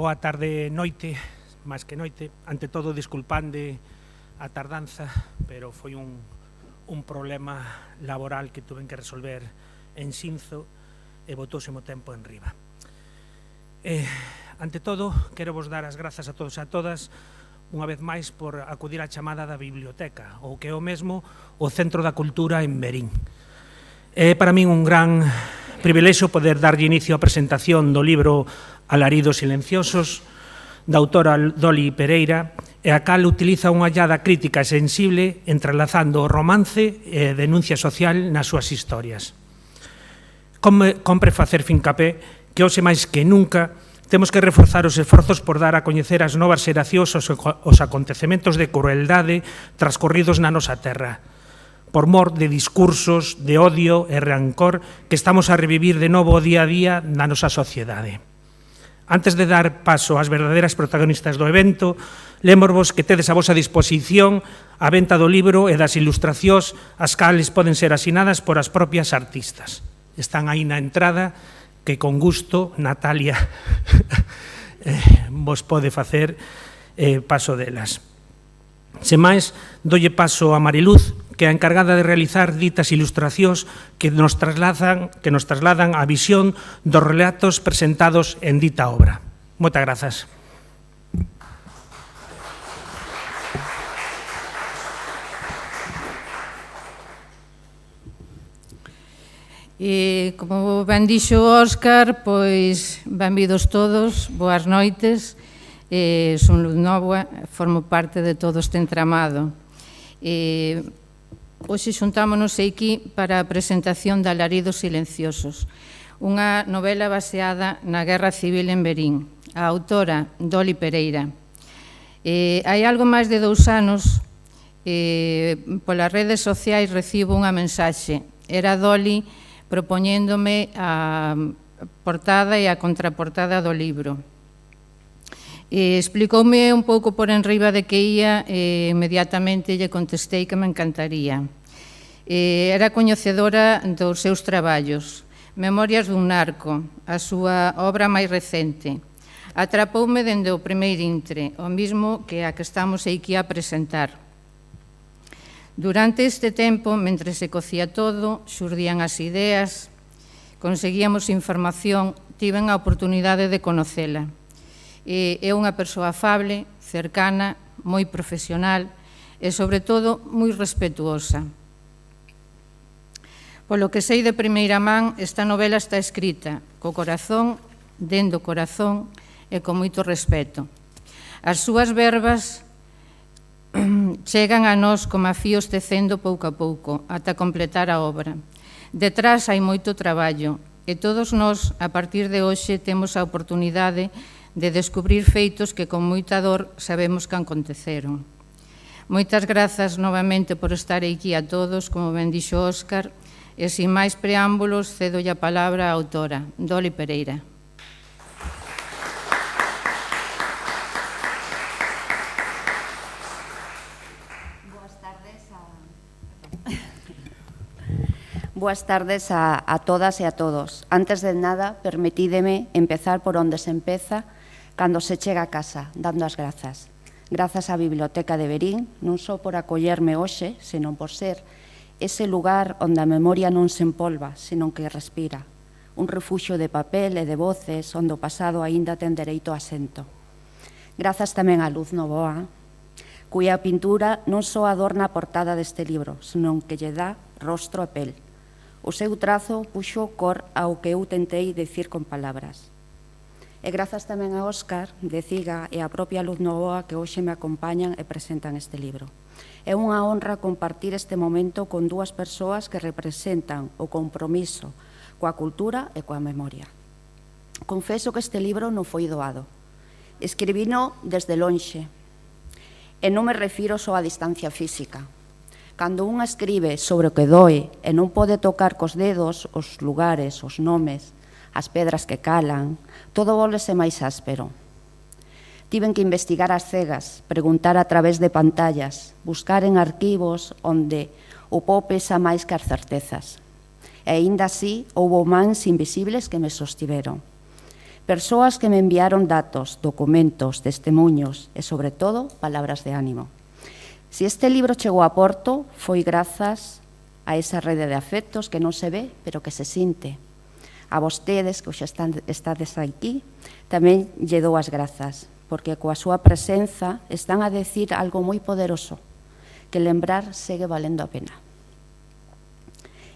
Boa tarde, noite, máis que noite. Ante todo, disculpande a tardanza, pero foi un problema laboral que tuven que resolver en Xinzo e botouse mo tempo en riba. Ante todo, quero vos dar as grazas a todos e a todas unha vez máis por acudir á chamada da biblioteca, ou que é o mesmo o Centro da Cultura en Verín. É para min un gran privilexio poder darlle inicio á presentación do libro Alaridos silenciosos, da autora Doli Pereira, e a cal utiliza unha ollada crítica e sensible entrelazando o romance e denuncia social nas súas historias. Compre facer fincapé que hoxe máis que nunca temos que reforzar os esforzos por dar a coñecer as novas xeracións os acontecementos de crueldade transcorridos na nosa terra, por mor de discursos de odio e rancor que estamos a revivir de novo o día a día na nosa sociedade. Antes de dar paso ás verdadeiras protagonistas do evento, lémosvos que tedes a vosa disposición a venta do libro e das ilustracións, as cales poden ser asinadas por as propias artistas. Están aí na entrada, que con gusto Natalia vos pode facer paso delas. Sen máis, dolle paso a Mariluz, que é a encargada de realizar ditas ilustracións que nos trasladan a visión dos relatos presentados en dita obra. Moitas grazas. E, como ben dixo Óscar, pois, benvidos todos, boas noites. Son Luz Nóvoa, formo parte de todo este entramado. Hoxe xuntámonos aquí para a presentación de Alaridos silenciosos, unha novela baseada na Guerra Civil en Verín. A autora, Doli Pereira. Hai algo máis de 2 anos, polas redes sociais recibo unha mensaxe. Era Doli propoñéndome a portada e a contraportada do libro. Explicoume un pouco por enriba de que ia e inmediatamente lle contestei que me encantaría. Era coñecedora dos seus traballos, Memorias dun narco, a súa obra máis recente. Atrapoume dende o primeiro intre, o mismo que a que estamos aquí a presentar. Durante este tempo, mentre se cocía todo, xurdían as ideas, conseguíamos información, tiven a oportunidade de conocela. É unha persoa afable, cercana, moi profesional e, sobre todo, moi respetuosa. Polo que sei de primeira man, esta novela está escrita co corazón, dentro do corazón e con moito respeto. As súas verbas chegan a nós como a fíos tecendo pouco a pouco, ata completar a obra. Detrás hai moito traballo e todos nós, a partir de hoxe, temos a oportunidade de descubrir feitos que con moita dor sabemos que aconteceron. Moitas grazas novamente por estar aquí a todos, como ben dixo Óscar, e sin máis preámbulos cedolle a palabra á autora, Doli Pereira. Boas tardes a todas e a todos. Antes de nada, permitídeme empezar por onde se empeza cando se chega a casa, dando as grazas. Grazas á Biblioteca de Verín, non só por acollerme hoxe, senón por ser ese lugar onde a memoria non se empolva, senón que respira. Un refuxio de papel e de voces onde o pasado aínda ten dereito a asento. Grazas tamén a Luz Nóvoa, cuya pintura non só adorna a portada deste libro, senón que lle dá rostro a pel. O seu trazo puxo cor ao que eu tentei dicir con palabras. E grazas tamén a Óscar, de Ciga, e a propia Luz Nóvoa que hoxe me acompañan e presentan este libro. É unha honra compartir este momento con 2 persoas que representan o compromiso coa cultura e coa memoria. Confeso que este libro non foi doado. Escribino desde lonxe, e non me refiro só á distancia física. Cando unha escribe sobre o que doe e non pode tocar cos dedos os lugares, os nomes, as pedras que calan, todo volvese máis áspero. Tiven que investigar as cegas, preguntar a través de pantallas, buscar en arquivos onde o pó pesa máis que as certezas. E aínda así, houbo mans invisibles que me sostiveron. Persoas que me enviaron datos, documentos, testemunhos e, sobre todo, palabras de ánimo. Se este libro chegou a Porto, foi grazas a esa rede de afectos que non se ve, pero que se sinte. A vostedes, que hoxe estades aquí, tamén lle dou as grazas, porque coa súa presenza están a decir algo moi poderoso, que lembrar segue valendo a pena.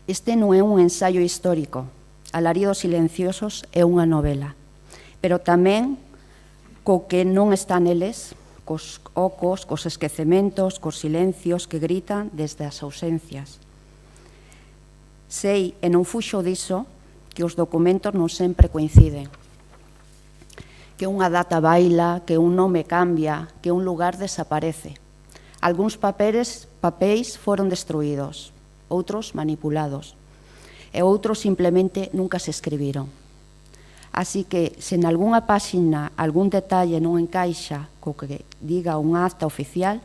Este non é un ensaio histórico, Alaridos silenciosos é unha novela, pero tamén co que non está neles, cos ocos, cos esquecementos, cos silencios que gritan desde as ausencias. Sei, e non fuxo diso, que os documentos non sempre coinciden, que unha data baila, que un nome cambia, que un lugar desaparece. Algúns papéis foron destruídos, outros manipulados, e outros simplemente nunca se escribiron. Así que, se en algunha páxina algún detalle non encaixa co que diga unha acta oficial,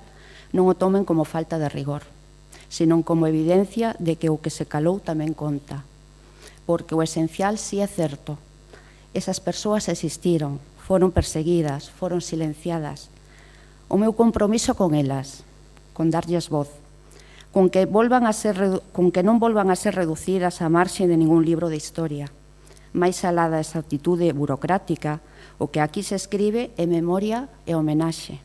non o tomen como falta de rigor, senón como evidencia de que o que se calou tamén conta. Porque o esencial si é certo. Esas persoas existiron, foron perseguidas, foron silenciadas. O meu compromiso con elas, con darlles voz, con que non volvan a ser reducidas á marxe de ningún libro de historia. Máis alá desa actitude burocrática, o que aquí se escribe é memoria e homenaxe.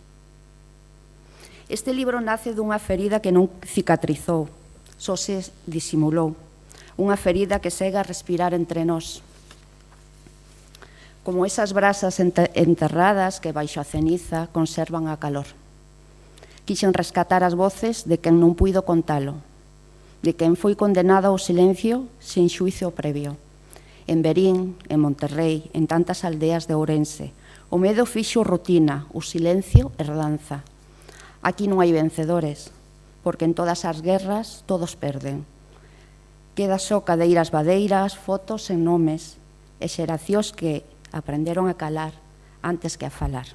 Este libro nace dunha ferida que non cicatrizou, só se disimulou. Unha ferida que segue a respirar entre nós. Como esas brasas enterradas que baixo a ceniza conservan a calor. Quixen rescatar as voces de quen non puido contalo, de quen foi condenado ao silencio sin xuizo previo. En Verín, en Monterrei, en tantas aldeas de Ourense, o medo fixo rutina, o silencio herdanza. Aquí non hai vencedores, porque en todas as guerras todos perden. Queda só cadeiras badeiras, fotos e nomes, e xeracións que aprenderon a calar antes que a falar.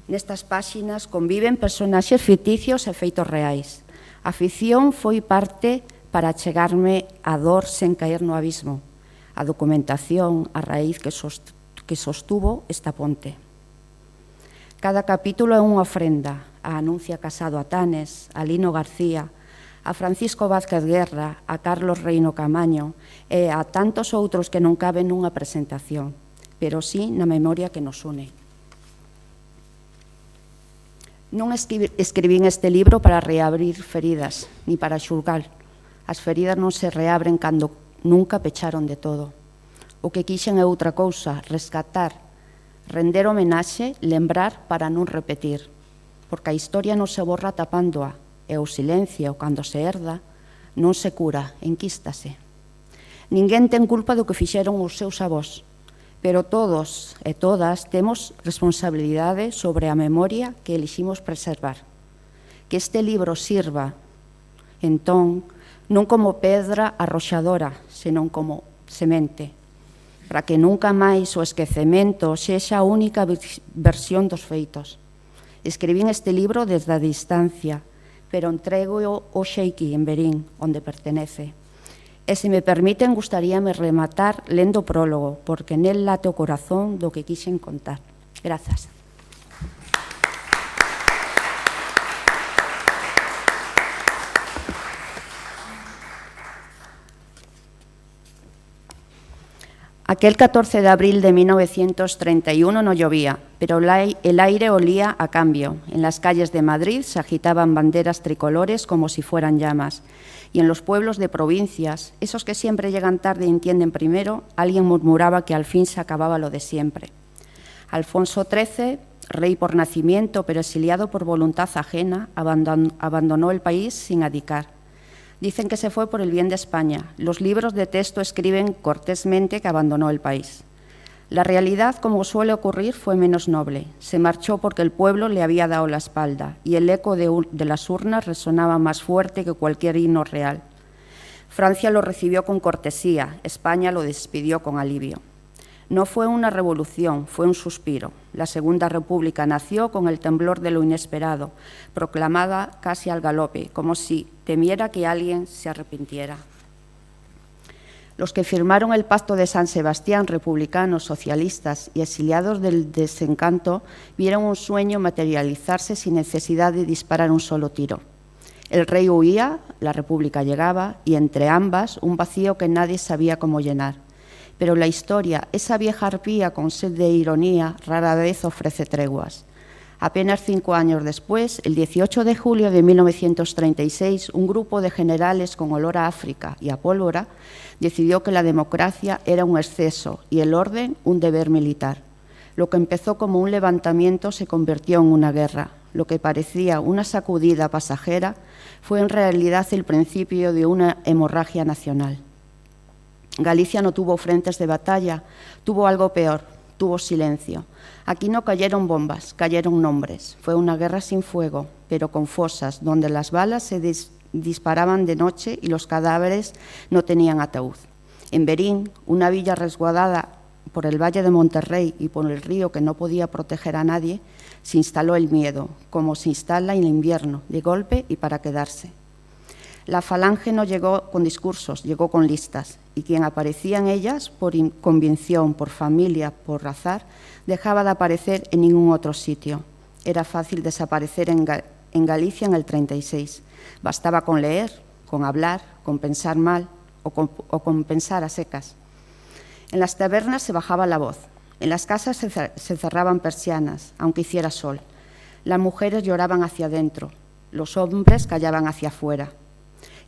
Nestas páxinas conviven personaxes ficticios e feitos reais. A ficción foi parte para chegarme a dor sen caer no abismo. A documentación, a raíz que sostuvo esta ponte. Cada capítulo é unha ofrenda a Anuncia Casado Atanes, a Lino García, a Francisco Vázquez Guerra, a Carlos Reino Camaño e a tantos outros que non caben nunha presentación, pero sí na memoria que nos une. Non escribín este libro para reabrir feridas, ni para xulgar. As feridas non se reabren cando nunca pecharon de todo. O que quixen é outra cousa, rescatar, render homenaxe, lembrar para non repetir, porque a historia non se borra tapándoa, e o silencio, cando se herda, non se cura, enquístase. Ninguén ten culpa do que fixeron os seus avós, pero todos e todas temos responsabilidade sobre a memoria que eliximos preservar. Que este libro sirva, entón, non como pedra arroxadora, senón como semente, para que nunca máis o esquecemento sexa a única versión dos feitos. Escribín este libro desde a distancia, pero entrego hoxe aquí en Verín, onde pertenece. E se me permiten, gustaríame rematar lendo o prólogo, porque nel late o corazón do que quixen contar. Grazas. Aquel 14 de abril de 1931 no llovía, pero el aire olía a cambio. En las calles de Madrid se agitaban banderas tricolores como si fueran llamas. Y en los pueblos de provincias, esos que siempre llegan tarde y entienden primero, alguien murmuraba que al fin se acababa lo de siempre. Alfonso XIII, rey por nacimiento pero exiliado por voluntad ajena, abandonó el país sin abdicar. Dicen que se fue por el bien de España. Los libros de texto escriben cortésmente que abandonó el país. La realidad, como suele ocurrir, fue menos noble. Se marchó porque el pueblo le había dado la espalda y el eco de las urnas resonaba más fuerte que cualquier himno real. Francia lo recibió con cortesía, España lo despidió con alivio. No fue una revolución, fue un suspiro. La Segunda República nació con el temblor de lo inesperado, proclamada casi al galope, como si temiera que alguien se arrepintiera. Los que firmaron el Pacto de San Sebastián, republicanos, socialistas y exiliados del desencanto, vieron un sueño materializarse sin necesidad de disparar un solo tiro. El rey huía, la república llegaba, y entre ambas un vacío que nadie sabía cómo llenar. Pero la historia, esa vieja arpía con sed de ironía, rara vez ofrece treguas. Apenas 5 años después, el 18 de julio de 1936, un grupo de generales con olor a África y a pólvora decidió que la democracia era un exceso y el orden un deber militar. Lo que empezó como un levantamiento se convirtió en una guerra. Lo que parecía una sacudida pasajera fue en realidad el principio de una hemorragia nacional. Galicia no tuvo frentes de batalla, tuvo algo peor, tuvo silencio. Aquí no cayeron bombas, cayeron nombres. Fue una guerra sin fuego, pero con fosas, donde las balas se disparaban de noche y los cadáveres no tenían ataúd. En Berín, una villa resguardada por el Valle de Monterrey y por el río que no podía proteger a nadie, se instaló el miedo, como se instala en el invierno, de golpe y para quedarse. La falange no llegó con discursos, llegó con listas, y quien aparecía en ellas, por convicción, por familia, por azar, dejaba de aparecer en ningún otro sitio. Era fácil desaparecer en Galicia en el 36. Bastaba con leer, con hablar, con pensar mal o con pensar a secas. En las tabernas se bajaba la voz, en las casas se cerraban persianas, aunque hiciera sol. Las mujeres lloraban hacia adentro, los hombres callaban hacia afuera.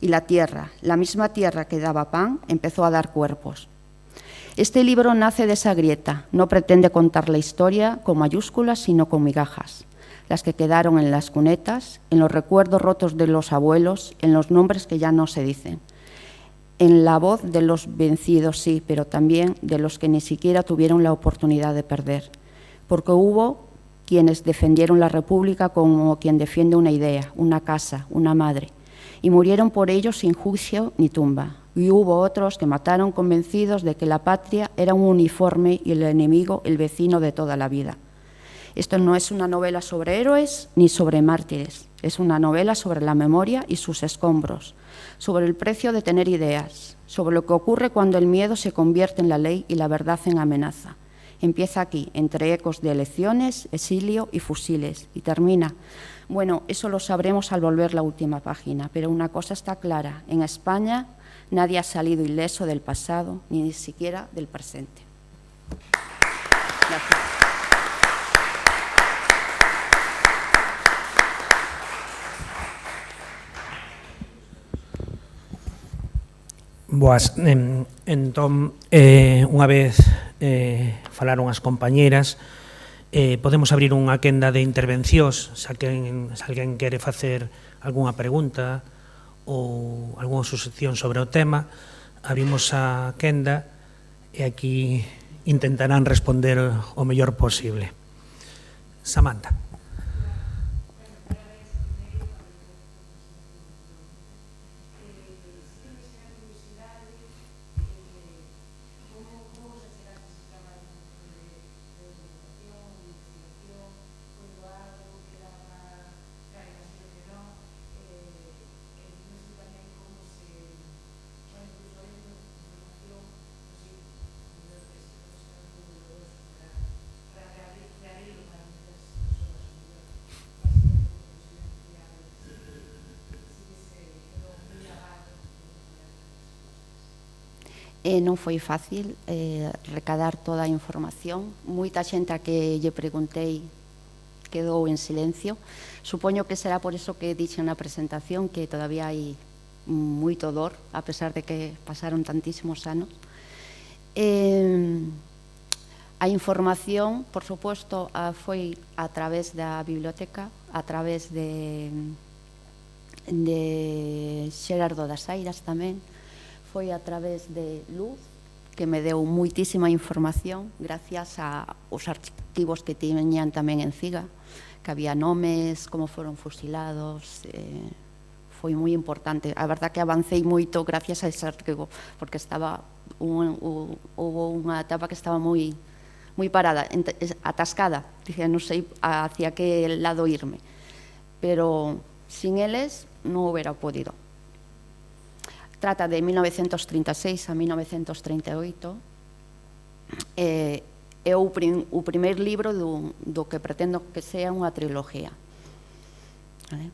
Y la tierra, la misma tierra que daba pan, empezó a dar cuerpos. Este libro nace de esa grieta, no pretende contar la historia con mayúsculas, sino con migajas, las que quedaron en las cunetas, en los recuerdos rotos de los abuelos, en los nombres que ya no se dicen, en la voz de los vencidos, sí, pero también de los que ni siquiera tuvieron la oportunidad de perder, porque hubo quienes defendieron la República como quien defiende una idea, una casa, una madre, y murieron por ello sin juicio ni tumba. Y hubo otros que mataron convencidos de que la patria era un uniforme y el enemigo el vecino de toda la vida. Esto no es una novela sobre héroes ni sobre mártires, es una novela sobre la memoria y sus escombros, sobre el precio de tener ideas, sobre lo que ocurre cuando el miedo se convierte en la ley y la verdad en amenaza. Empieza aquí, entre ecos de elecciones, exilio y fusiles, y termina. Bueno, eso lo sabremos al volver la última página, pero una cosa está clara, en España nadie ha salido ileso del pasado, ni siquiera del presente. Gracias. Boas, entón, unha vez falaron as compañeras, podemos abrir unha quenda de intervencións, se alguén quere facer algunha pregunta ou algunha suxestión sobre o tema, abrimos a quenda e aquí intentarán responder o mellor posible. Samantha. Non foi fácil recadar toda a información. Moita xente a que lle preguntei quedou en silencio. Supoño que será por eso que dixen na presentación que todavía hai moito dor, a pesar de que pasaron tantísimos anos. A información, por suposto, foi a través da biblioteca, a través de Xerardo das Airas tamén, foi a través de Luz, que me deu moitísima información gracias aos arquivos que tiñan tamén en Ciga, que había nomes, como foron fusilados, foi moi importante. A verdad que avancei moito gracias a ese arquivo, porque estaba houve unha etapa que estaba moi parada, atascada, dicía, non sei hacia que lado irme, pero sin eles non houbera podido. trata de 1936 a 1938, é o primeiro libro do que pretendo que sea unha trilogía. Vale?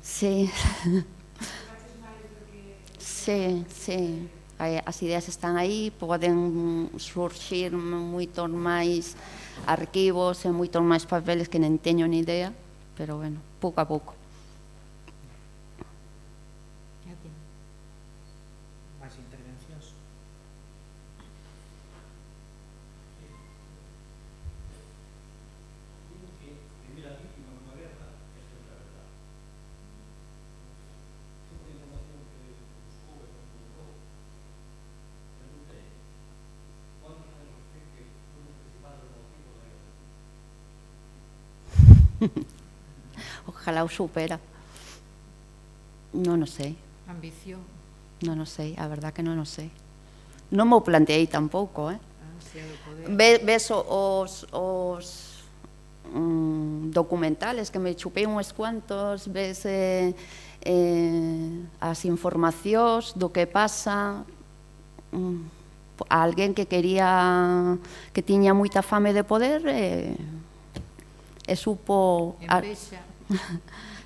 Sí. Sí, sí. As ideas están aí, poden surxir moitos máis arquivos e moitos máis papeles que non teño ni idea, pero bueno, pouco a pouco. Máis intervencións? Ojalá o supera. Non o sei. Ambición. Non o sei, a verdad que non o sei. Non me o planteei tampouco, Ves os documentales que me chupei uns cuantos, ves as informacións do que pasa, a alguén que quería, que tiña moita fame de poder e supo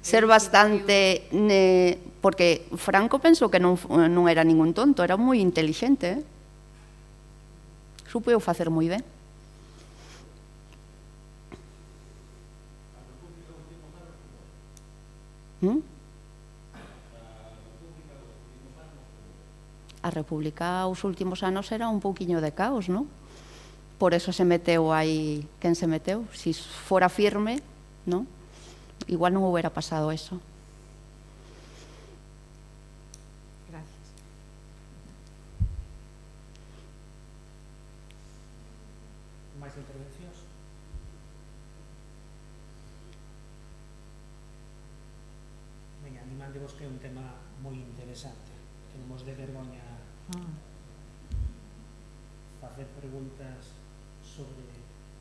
ser bastante, porque Franco pensou que non era ningún tonto, era moi intelixente, supo facer moi ben. A República os últimos anos era un pouquiño de caos, non? Por eso se meteu aí quen se meteu. Si fora firme, non? Igual non hubiera pasado eso. Gracias. Máis intervencións? Veña, animándevos que é un tema moi interesante, que non vos dé vergoña facer preguntas sobre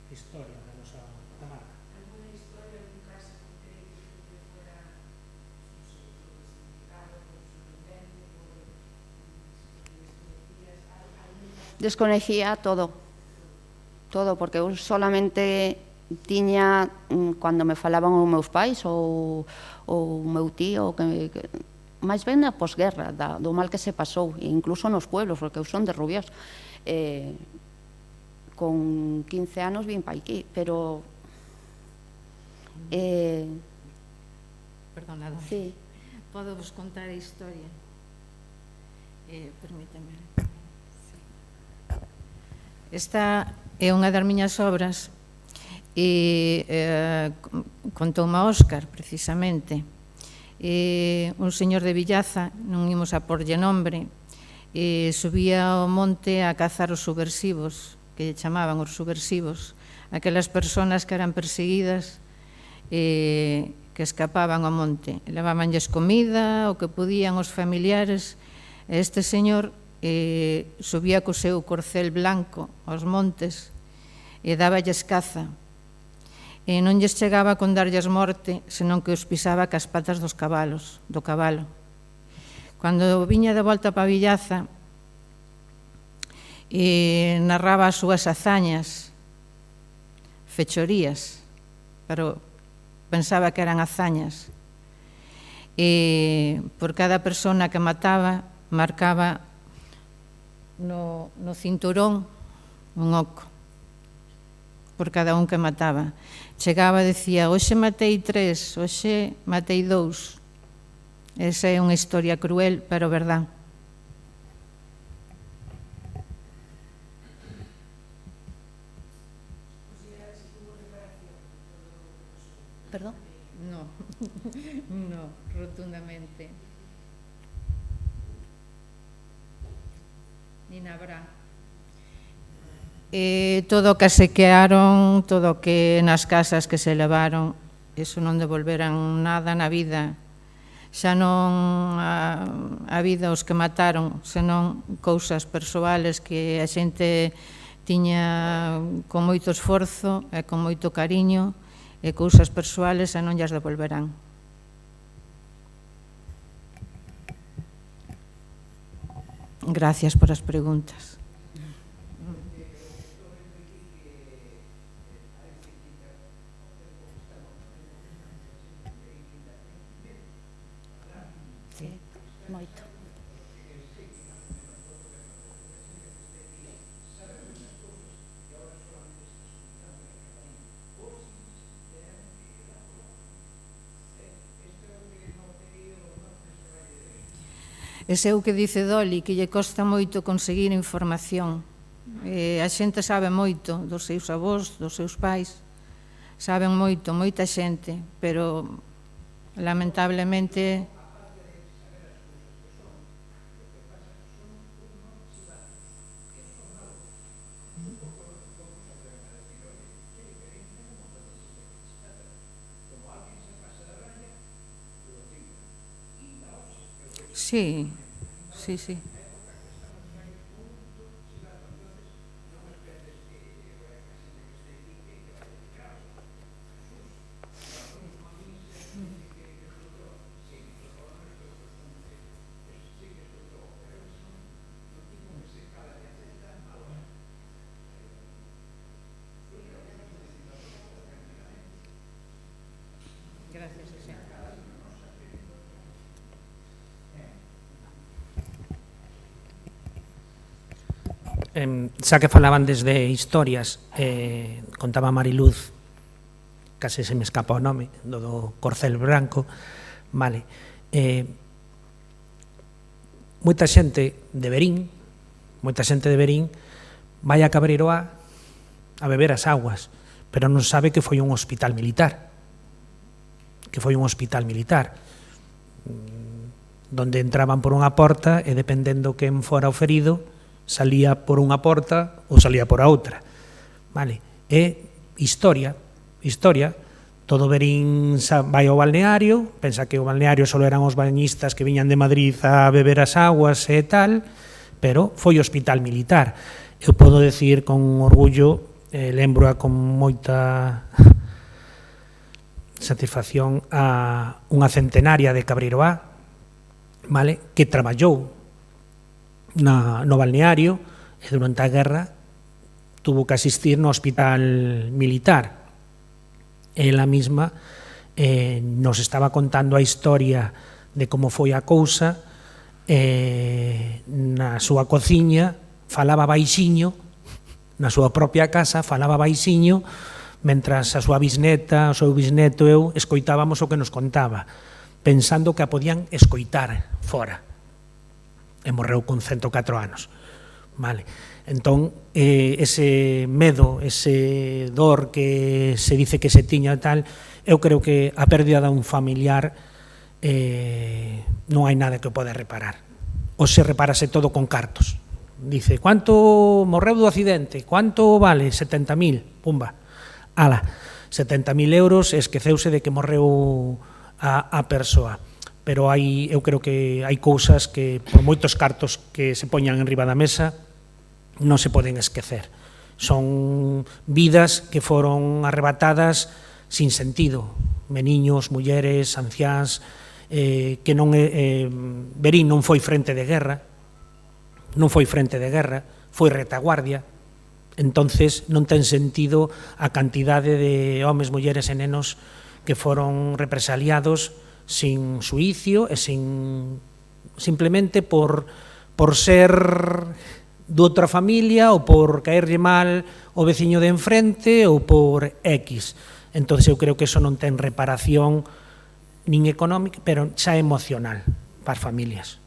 historia da nosa marca. Alguna historia de un caso concreto que fuera un sector de significado, por sorprendente, por Desconecía todo, porque eu solamente tiña, cando me falaban os meus pais ou o meu tío, máis ben na posguerra, do mal que se pasou, incluso nos pueblos, porque eu son de Rubiós. Con 15 anos vim pa aquí, pero... Perdonadme. Sí. Podo vos contar a historia? Permíteme. Esta é unha das miñas obras e contoume a Óscar, precisamente. Un señor de Villaza, non imos a porlle nombre, subía ao monte a cazar os subversivos, que lle chamaban os subversivos, aquelas persoas que eran perseguidas que escapaban ao monte. Levabanlles comida, o que podían os familiares. Este señor subía co seu corcel blanco aos montes e dáballes caza. E non lles chegaba con darlles morte, senón que os pisaba cas patas do cabalo. Cando viña de volta pa Villaza, narraba as súas hazañas, fechorías, pero pensaba que eran hazañas. E por cada persona que mataba, marcaba no cinturón un oco, por cada un que mataba. Chegaba e decía, hoxe matei 3, hoxe matei 2. Esa é unha historia cruel, pero verdad. Perdón? No, rotundamente. Nin habrá. Todo o que sequearon, todo o que nas casas que se levaron, eso non devolveran nada na vida. Xa non a vida os que mataron, senón cousas persoales que a xente tiña con moito esforzo e con moito cariño, e cousas persoales e non llas devolverán. Gracias por as preguntas. Moito. Ese é o que dice Doli, que lle costa moito conseguir información. A xente sabe moito dos seus avós, dos seus pais, saben moito, moita xente, pero lamentablemente sí, sí, sí. Gracias, José. Xa que falaban desde historias, contaba Mariluz, case se me escapa o nome, do Corcel Branco, vale, moita xente de Verín vai a Cabreiroá a beber as aguas, pero non sabe que foi un hospital militar, donde entraban por unha porta e dependendo quen fora o ferido, salía por unha porta ou salía por a outra. Vale? É historia. Todo Verín vai ao balneario, pensa que o balneario só eran os bañistas que viñan de Madrid a beber as aguas e tal, pero foi hospital militar. Eu podo decir con orgullo, lembroa con moita satisfacción a unha centenaria de Cabreiroá, vale? Que traballou no balneario e durante a guerra tuvo que asistir no hospital militar. Ela mesma nos estaba contando a historia de como foi a cousa, na súa cociña falaba baixiño, na súa propia casa falaba baixiño, mentras a súa bisneta, o seu bisneto e eu escoitábamos o que nos contaba, pensando que a podían escoitar fora. E morreu con 104 anos. Vale. Entón, ese medo, ese dor que se dice que se tiña tal, eu creo que a pérdida dun familiar non hai nada que o poda reparar. Ou se reparase todo con cartos. Dice, quanto morreu do accidente? Quanto vale? 70.000. Pumba. Ala, 70.000 euros, esqueceuse de que morreu a persoa. Pero eu creo que hai cousas que, por moitos cartos que se poñan en riba da mesa, non se poden esquecer. Son vidas que foron arrebatadas sin sentido. Meniños, mulleres, anciáns, que non Verín non foi frente de guerra, foi retaguardia. Entonces non ten sentido a cantidade de homes, mulleres e nenos que foron represaliados sin xuicio e simplemente por ser doutra familia ou por caerlle mal o veciño de enfrente ou por X. Entón, eu creo que eso non ten reparación nin económica, pero xa emocional para as familias.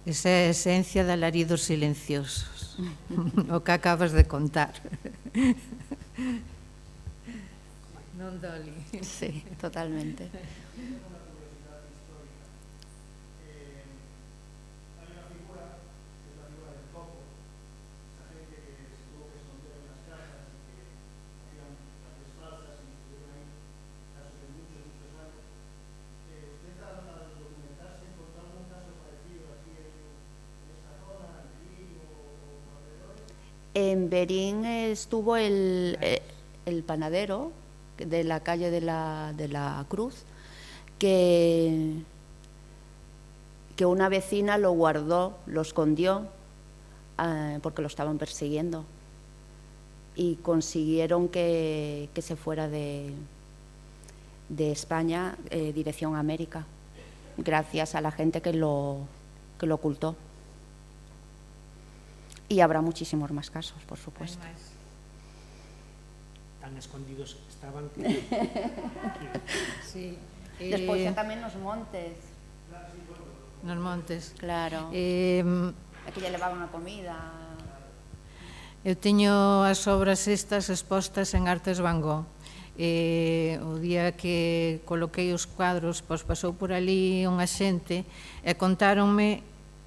Esa é a esencia de Alaridos Silenciosos, o que acabas de contar. Non, Doli? Sí, totalmente. En Berín estuvo el panadero de la calle de la Cruz, que una vecina lo guardó, lo escondió, porque lo estaban persiguiendo. Y consiguieron que se fuera de España dirección a América, gracias a la gente que lo ocultó. Y habrá muchísimos más casos, por supuesto. Tan escondidos estaban que... Sí. Despois xa tamén nos montes. Nos montes. Claro. Aquí lle levaban a comida. Eu teño as obras estas expostas en Artes Van Gogh. O día que coloquei os cuadros, pois pasou por ali unha xente e contáronme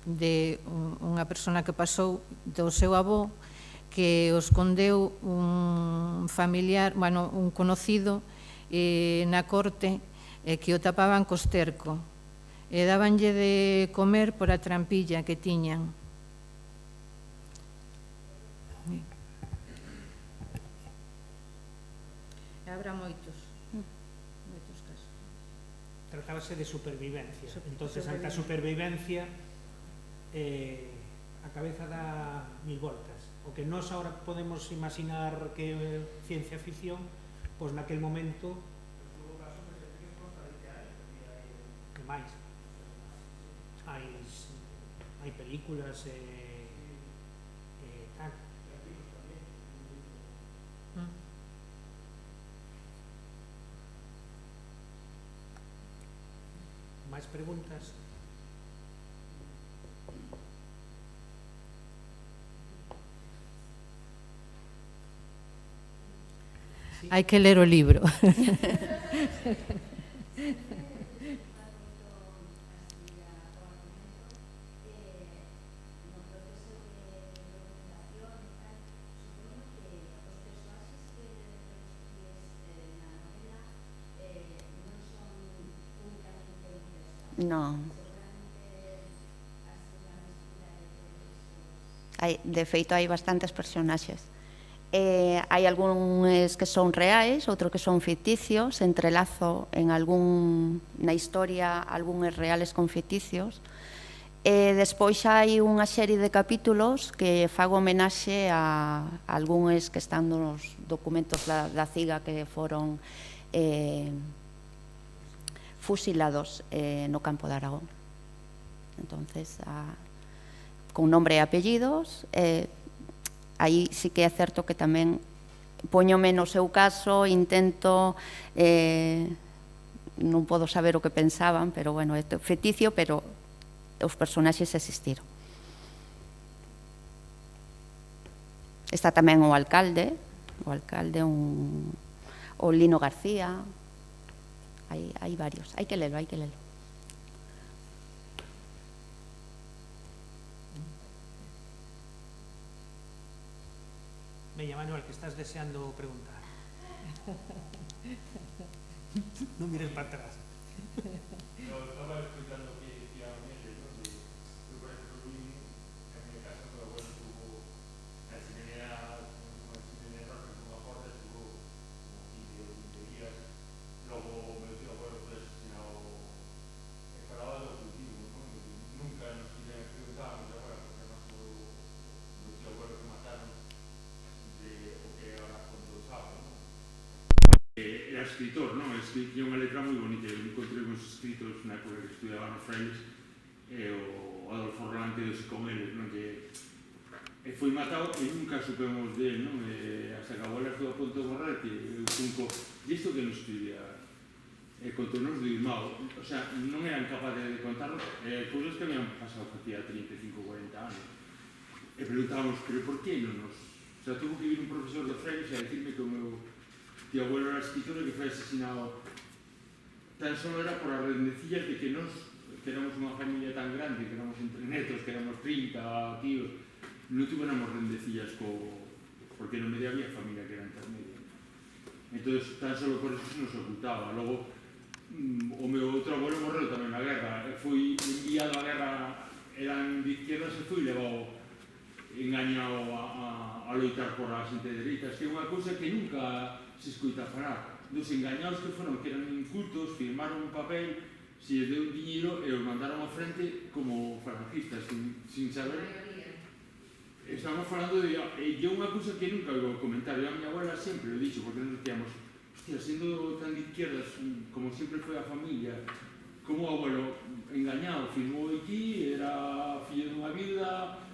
de unha persona que pasou do seu avó, que o escondeu un familiar, bueno, un conocido na corte, que o tapaban co esterco e dabanlle de comer por a trampilla que tiñan. Habrá moitos casos. Tratábase de supervivencia. Entonces, ante a supervivencia, a cabeza dá mil voltas. O que nós ahora podemos imaginar que é ciencia ficción, pois naquel momento que máis. Hai películas e tal. Máis preguntas? Hai que ler o libro. No. De feito, hai bastantes personaxes. Hai algúns que son reais, outros que son ficticios, entrelazo na historia algúns reales con ficticios. Despois hai unha serie de capítulos que fago homenaxe a algúns que están nos documentos da CIGA que foron fusilados no campo de Aragón. Entonces, con nombre e apellidos, aí sí que é certo que tamén poñome no seu caso, intento, non podo saber o que pensaban, pero bueno, é ficticio, pero os personaxes existiron. Está tamén o alcalde, o Lino García, hai varios, hai que lelo. Veña, Manuel, que estás deseando preguntar. Non mires para atrás. No, estaba explicando que decían ellos, ¿no? Yo, por ejemplo, vi en mi casa, mi abuelo tuvo una chimenea roja con una puerta, estuvo como 15 o 20 días. Luego me decía, bueno, pues, he parado de cultivo, ¿no? Nunca nos preguntábamos, ahora, porque además me decía, bueno, que mataron. Era escritor, non? Escribía unha letra moi bonita. Eu encontrei uns escritos na época que estudiaba nos frailes, o Adolfo Rolante dos con eles, non? Que foi matado e nunca supemos de él, non? Hasta que a abuela estuvo a punto de morrer, que eu cinco, disto que non escribía e contou-nos do irmão. O sea, non eran capaces de contarnos cousas que habían pasado facía 35, 40 anos. E preguntábamos, pero por que non nos... O sea, tuvo que vir un profesor de Freios a decirme que o meu tío abuelo era escritor e que foi asesinado tan solo era por as rendecillas de que nos, que éramos unha familia tan grande, que éramos entre netos, que éramos 30 tíos, non tuviéramos rendecillas porque no medio había familia que era intermedia. Entón, tan solo por eso se nos ocultaba. Logo, o meu outro abuelo morreu tamén na guerra, foi enviado á guerra, eran de izquierdas e foi levado engañado a loitar por a xente de dereitas, que é unha cousa que nunca se escoita falar. Dos engañados que foron, que eran incultos, firmaron un papel, se lles deu un diñeiro e os mandaron á frente como falangistas, sin saber. Estamos falando de... E unha cousa que nunca vou comentar, a miña abuela sempre o dixo, porque nos decíamos, hostia, sendo tan de izquierdas, como sempre foi a familia, como o abuelo engañado, firmou aquí, era fillo dunha viuda,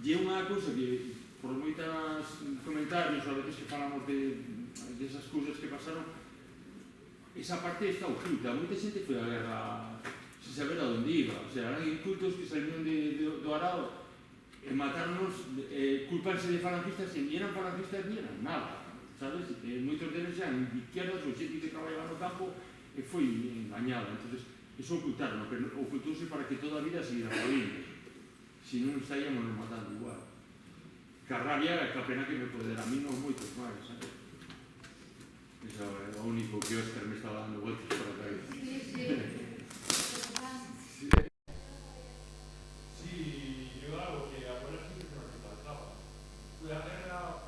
e é unha cousa que, por moitas comentarios, a veces que falamos desas cousas que pasaron, esa parte está oculta. Moita xente foi a guerra sin saber a onde iba. O sea, eran incultos que salieron do arao e matarnos, culparse de falangistas, e ni eran falangistas ni eran nada, sabes? Moitos deles eran de izquierdas, ou xente que traballaba no campo e foi engañada. Entonces, eso ocultaron, pero ocultouse para que toda a vida seguira jodindo. Se non estaríamos nos matando igual. Que a rabia, que a pena que me podera a mí non moitos máis, sabes? Eso é o único que Óscar me estaba dando vueltas para a cabeza. Sí, yo algo que agora sí que nos faltaba. Foi a guerra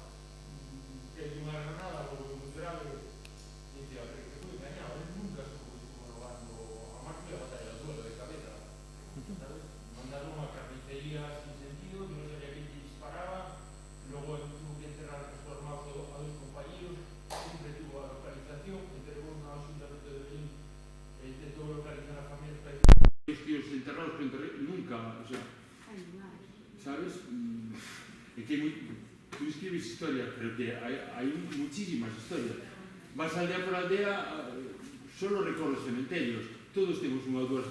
que hai unha granada moi grave e que foi engañado. Él nunca estuvo robando a máquina de batalla del duelo de cabeza, ¿sabes? Mandaron a carnicería sin sentido, que non sabía que disparaba, logo tuvo que enterrar as súas maus a dos compañeros, sempre tuvo a localización, entregou unha Ayuntamiento de Belín, intentou localizar a familia para os tíos enterrados, pero nunca, o sea, sabes? É que tú escribes historias, pero que hai muchísimas historias. Vas aldea por aldea, solo recorres cementerios, todos temos unha ou dúas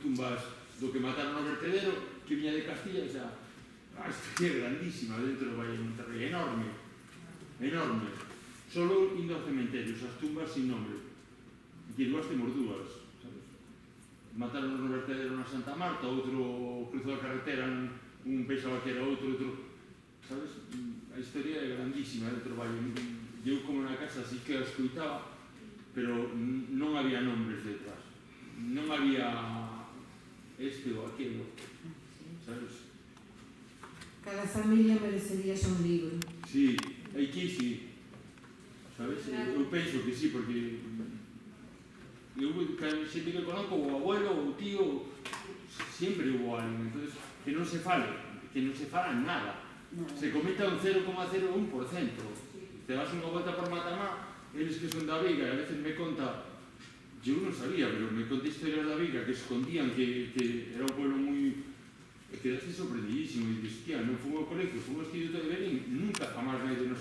tumbas do que mataron no vertedero, que viña de Castilla, o sea, a historia é grandísima dentro do Valle de Monterrey, enorme, enorme. Solo indo a cementerios, as tumbas sin nombre, que dúas temos dúas, sabes? Mataron no vertedero na Santa Marta, outro cruzou a carretera, un pensaba que era outro, sabes? A historia é grandísima dentro do Valle. Eu como na casa así que a escoitaba, pero non había nombres detrás, non había este ou aquelo, sabes? Cada familia merecería un libro. Sí, aquí sí, sabes? Eu penso que sí, porque eu xente que conozco, o abuelo, o tío, sempre hubo alguén, entonces que non se fale, que non se fala nada, se comenta un 0,01%. Te vas unha volta por Matamá, eles que son da Viga, e a veces me conta, eu non sabía, pero me conta historias da Viga que escondían que era un pueblo moi... E quedaste sorprendidísimo e dices, tía, non fui ao colegio, fui ao Instituto de Belín, nunca jamás nadie nos...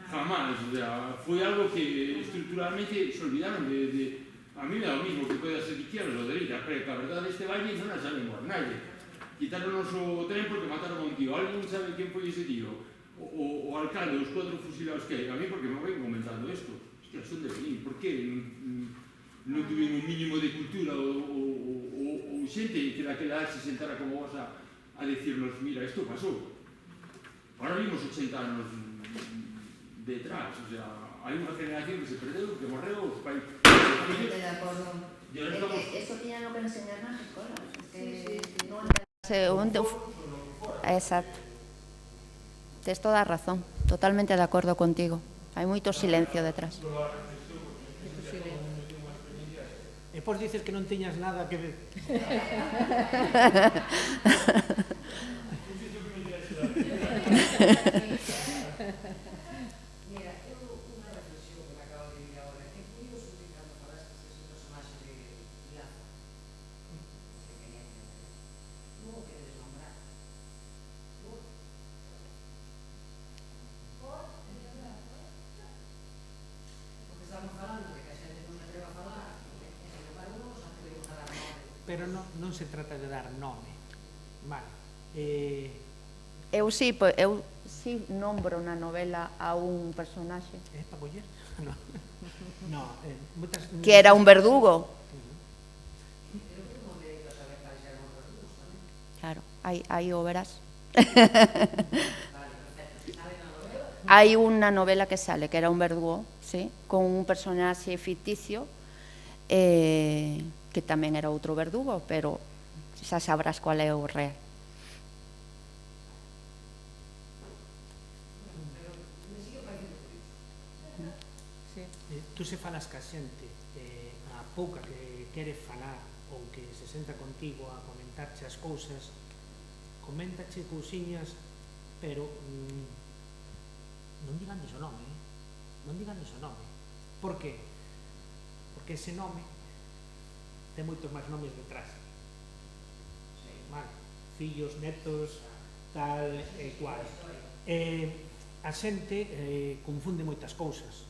Jamás, o sea, foi algo que estructuralmente se olvidaron de... A mí me da o mismo que pode ser de izquierda ou de derecha, pero que a verdade deste valle non a sabemos nadie. Quitaronos o tren porque mataron a un tío. Alguén sabe quen foi ese tío? O alcalde, os 4 fusilados que hai. A mí porque me ven comentando isto. Hostia, son de Belín, por que non tuven un mínimo de cultura ou xente que daquela se sentara como vos a decirnos, mira, isto pasou. Ahora vimos 80 anos detrás, o sea, hai unha generación que se perdeu, que morreu, os pais... Totalmente de acordo. Eso tiñan lo que enseñar nas escolas. Exacto. Tes toda a razón, totalmente de acordo contigo. Hai moito silencio detrás. E pois dices que non tiñas nada que ver. Mira, eu unha reflexión que me acabo de vir agora, que é curioso que cando falaste dese personaxe de Lazo, que quería non o queres nombrar. Porque estamos falando de que a xente non se atreva a falar, pero non se trata de dar nome. Vale. Eu sí nombro na novela a un personaxe Para coller? No. No, moitas... que era un verdugo. Claro, aí o verás. Hai unha novela que sale, que era un verdugo, sí, con un personaxe ficticio, que tamén era outro verdugo, pero xa sabrás cual é o real. Tú se falas ca xente, a pouca que quere falar ou que se senta contigo a comentarche as cousas, coméntache cousiñas, pero non digan o nome, non digan o nome. Por qué? Porque ese nome ten moitos máis nomes detrás. Vale, fillos, netos, tal e cual. A xente confunde moitas cousas,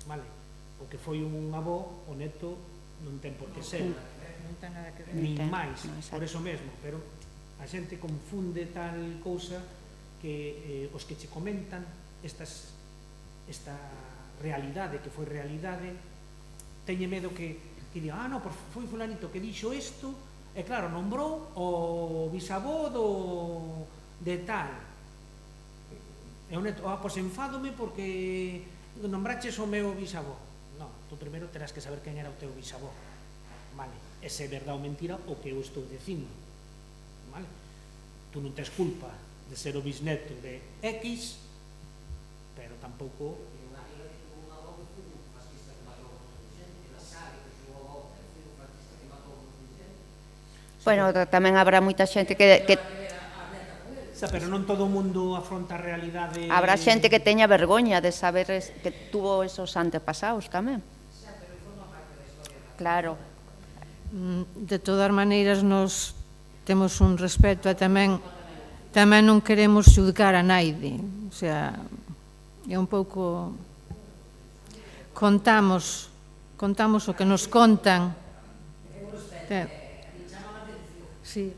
vale? O que foi un avó, o neto non ten por que ser, nin máis, por eso mesmo, pero a xente confunde tal cousa que os que che comentan esta realidade, que foi realidade, teñe medo que diga, non, foi fulanito que dixo isto, e claro, nombrou o bisavó de tal. E o neto, pois enfádome porque nombraches o meu bisavó. Non, tú primeiro terás que saber quen era o teu bisavó, vale? E se é verdade ou mentira o que eu estou dicindo, vale? Tú non tes culpa de ser o bisneto de X, pero tampouco... Bueno, tamén habrá moita xente que pero non todo o mundo afronta a realidade... Habrá xente que teña vergoña de saber que tuvo esos antepasados tamén. Claro. De todas maneiras, nos temos un respeto e tamén non queremos xudgar a naide. O sea, é un pouco... Contamos o que nos contan. Sí.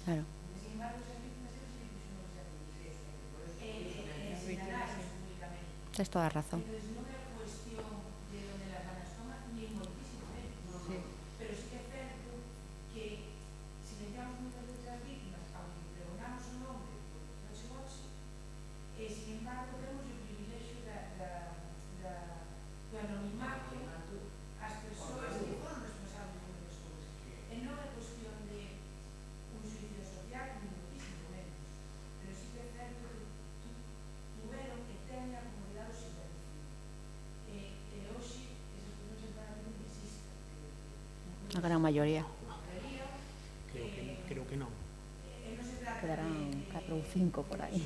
Claro. Tens toda a razón. A gran maioría. Creo que non. Quedarán 4 ou 5 por aí.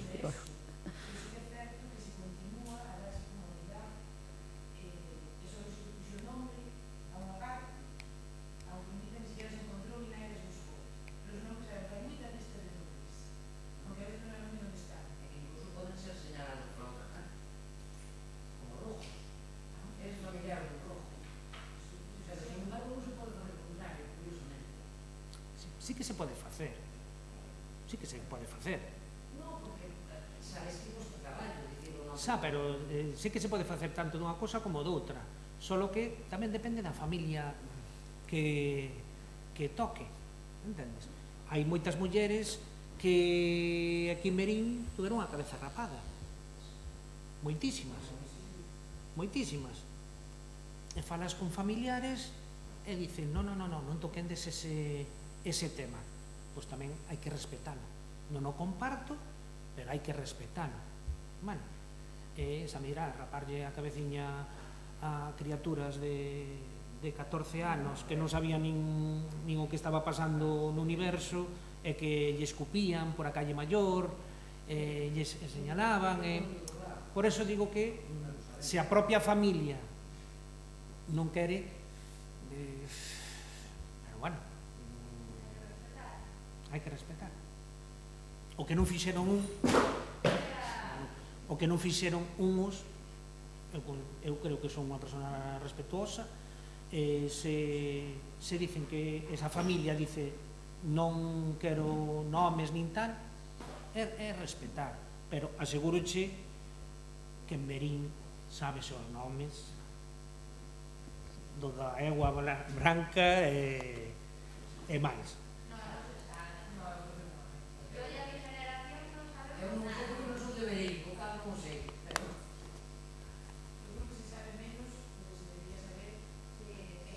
Sí que se pode facer. Sí que se pode facer. Pero sí que se pode facer tanto dunha cosa como doutra. Solo que tamén depende da familia que toque. Entendes? Hai moitas mulleres que aquí en Merín tuveron a cabeza rapada. Moitísimas. Moitísimas. E falas con familiares e dicen, non toquendes ese tema. Pois tamén hai que respetalo. Non o comparto, pero hai que respetalo. Bueno, esa mira, raparlle a cabeciña a criaturas de 14 anos que non sabían nin o que estaba pasando no universo e que lle escupían por a calle Maior, lles señalaban. Por eso digo que se a propia familia non quere, Pero bueno, hai que respetar. O que non fixeron uns, eu creo que son unha persona respetuosa, se dicen que esa familia dice non quero nomes nin tal, é respetar, pero aseguroche que en Verín sabes os nomes do da egua branca e máis. Eu non sei porque non son de Verín, o cal non sei, pero... Eu creo que se sabe menos, porque se debería saber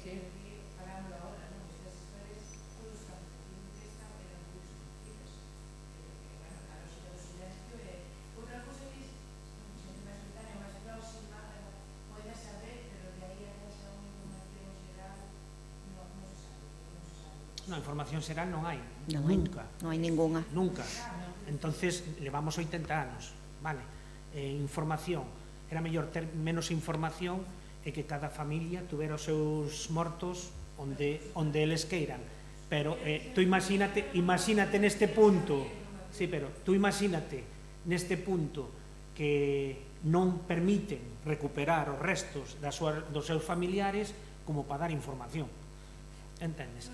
que falando ahora, non? Estas historias, todos estamos dicindo que esta eran moi desconocidas. Bueno, claro, se o silencio é... Outra cosa que xente máis cercana, máis próxima, pode saber, pero de aí a esa unha información xeral non se sabe. Non, información xeral non hai, Non hai, nunca. non hai ningunha. Nunca. Entonces, levamos 80 anos, vale? Información. Era mellor ter menos información e que cada familia tuvera os seus mortos onde eles queiran. Pero tú imagínate neste punto, sí, pero tú imagínate neste punto que non permiten recuperar os restos dos seus familiares como para dar información. Entendes?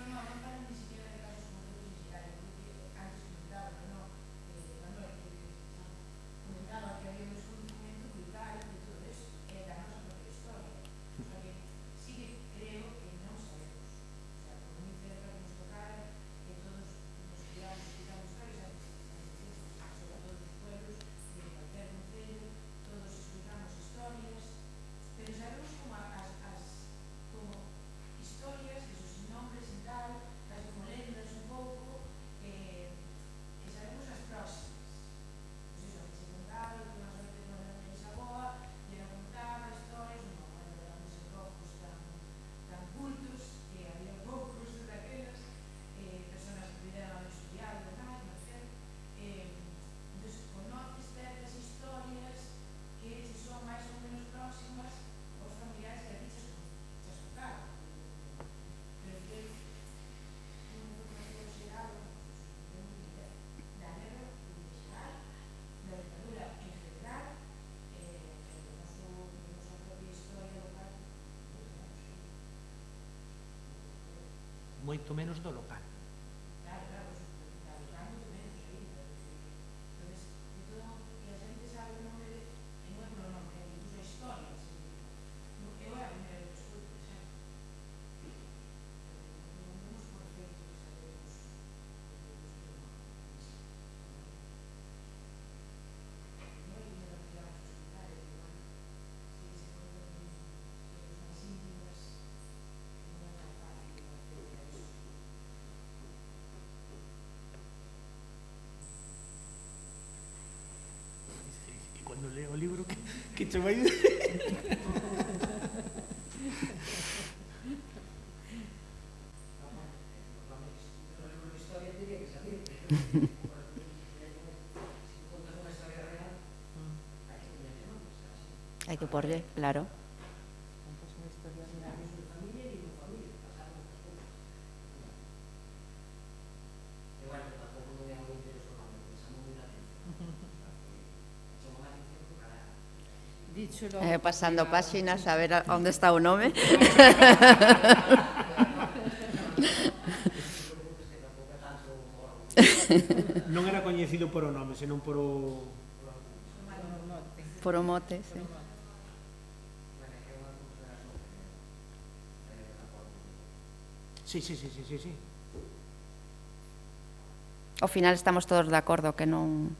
Moito menos do local. Cando leo o libro que che vai... Hai que porlle, claro. Pasando páxinas a ver onde está o nome. Non era coñecido por o nome, senón por o... Por o mote, sí. Sí. Ao final estamos todos de acordo que non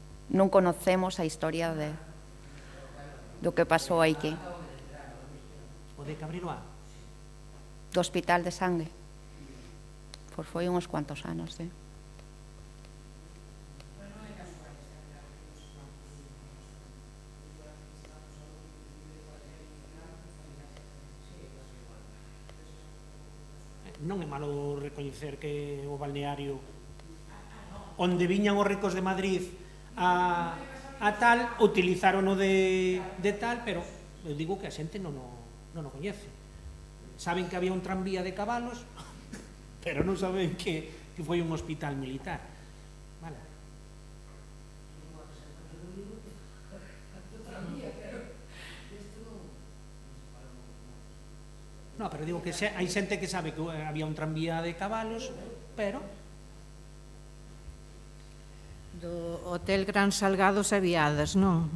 conocemos a historia do que pasou aquí. O de Cabriloa? Do hospital de sangue. Pois foi uns cuantos anos, sí. Non é malo recoñecer que o balneario onde viñan os ricos de Madrid a tal, utilizaron o de tal, pero eu digo que a xente non o coñece. saben que había un tranvía de cabalos, pero non saben que foi un hospital militar. Vale. No, pero digo que hai xente que sabe que había un tranvía de cabalos, pero Do Hotel Gran Salgado Sabiadas, non?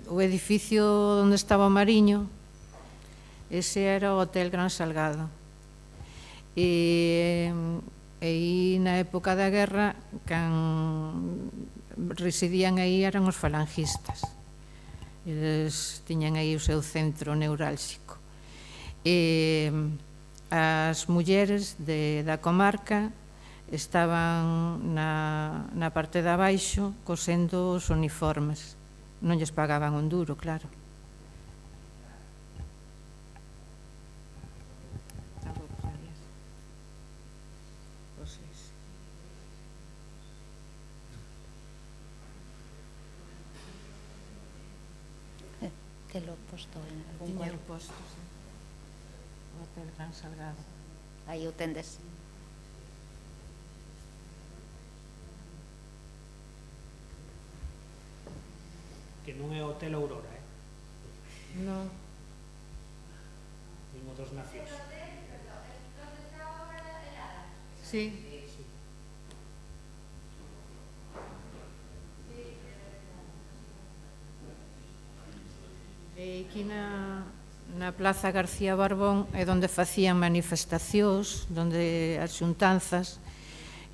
O edificio onde estaba o Mariño, ese era o Hotel Gran Salgado. E aí na época da guerra, can residían aí eran os falangistas. Eles tiñan aí o seu centro neurálxico. E as mulleres da comarca estaban na parte de abaixo cosendo os uniformes. Non lles pagaban un duro, claro. Te lo he puesto en algún Tiña cuadro. o posto, sí. O Hotel Gran Salgado. Aí o tendes. que non é o Hotel Aurora, Non. nin o dos Nacións. Sí. E aquí na Plaza García Barbón é onde facían manifestacións, onde as xuntanzas,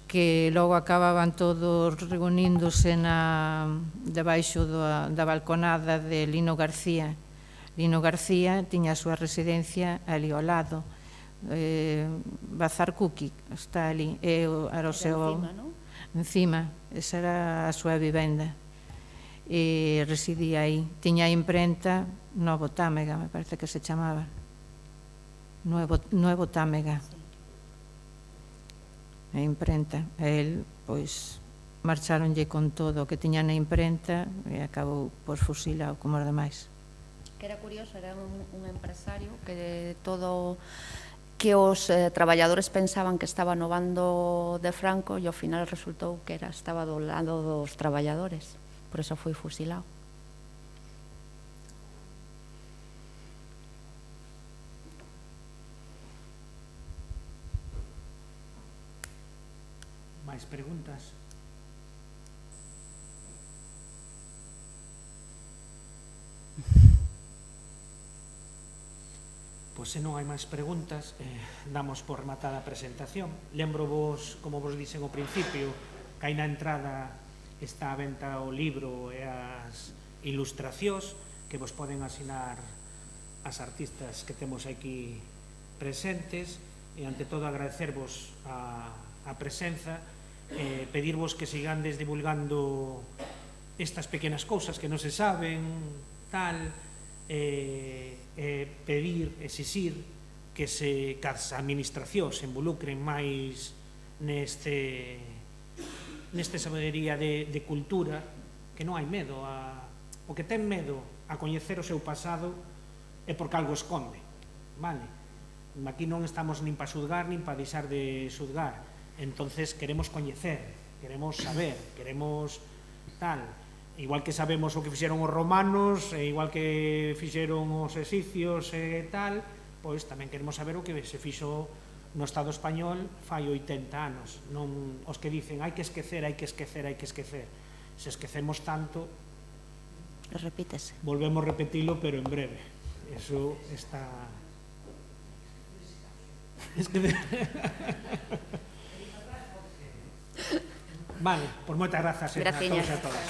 que logo acababan todos reuníndose debaixo da balconada de Lino García. Lino García tiña a súa residencia ali ao lado. Bazar Cookie está ali. Era o seu... Encima, non? Encima, esa era a súa vivenda. E residía aí. Tiña a imprenta Novo Támega, me parece que se chamaba. Nuevo Támega. A imprenta. A él, pois, marcharonlle con todo o que tiña na imprenta e acabou por fusilado como os demais. Que era curioso, era un empresario que todo que os traballadores pensaban que estaba no bando de Franco e ao final resultou que estaba do lado dos traballadores. Por eso foi fusilado. Máis preguntas? Pois se non hai máis preguntas, damos por rematada a presentación. Lembro vos, como vos dixen ao principio, que aí na entrada está a venta o libro e as ilustracións que vos poden asinar as artistas que temos aquí presentes, e ante todo agradecervos a presenza, pedirvos que sigades divulgando estas pequenas cousas que non se saben, tal, pedir, exixir que as administracións se involucren máis nesta sabedoría de cultura, que non hai medo. O que ten medo a coñecer o seu pasado é porque algo esconde, vale? Aquí non estamos nin para xulgar nin para deixar de xulgar. Entonces queremos coñecer, queremos saber, queremos tal. Igual que sabemos o que fixeron os romanos, igual que fixeron os exicios e tal, pois tamén queremos saber o que se fixo no Estado español fai 80 anos. Non os que dicen hai que esquecer, hai que esquecer, hai que esquecer. Se esquecemos tanto, Repítese. volvemos a repetilo, pero en breve. Eso está... Vale, pois moitas grazas a todos e a todas.